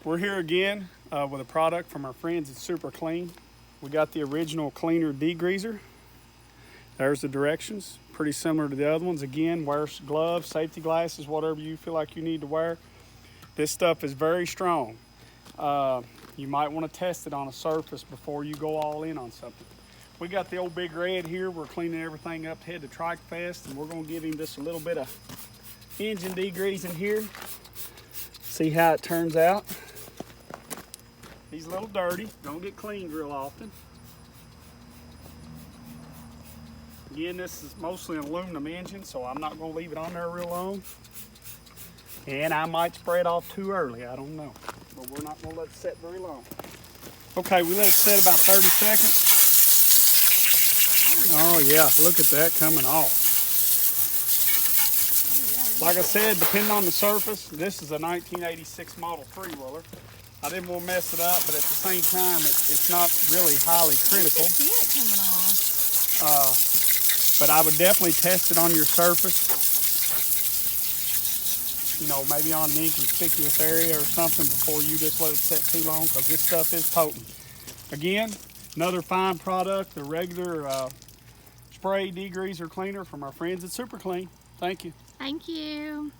We're here again with a product from our friends at Super Clean. We got the original cleaner degreaser. There's the directions, pretty similar to the other ones. Again, wear gloves, safety glasses, whatever you feel like you need to wear. This stuff is very strong. You might want to test it on a surface before you go all in on something. We got the old Big Red here. We're cleaning everything up to head to TrikeFest, and we're going to give him just a little bit of engine degreasing here. See how it turns out. He's a little dirty. Don't get cleaned real often. Again, this is mostly an aluminum engine, so I'm not going to leave it on there real long. And I might spray it off too early. I don't know. But we're not going to let it set very long. Okay, we let it set about 30 seconds. Oh yeah, look at that coming off. Like I said, depending on the surface, this is a 1986 model three-wheeler. I didn't want to mess it up, but at the same time, it's not really highly critical. You can see it coming off. But I would definitely test it on your surface. You know, maybe on an inconspicuous area or something before you just let it set too long, because this stuff is potent. Again, another fine product, the regular spray degreaser cleaner from our friends at Super Clean. Thank you. Thank you.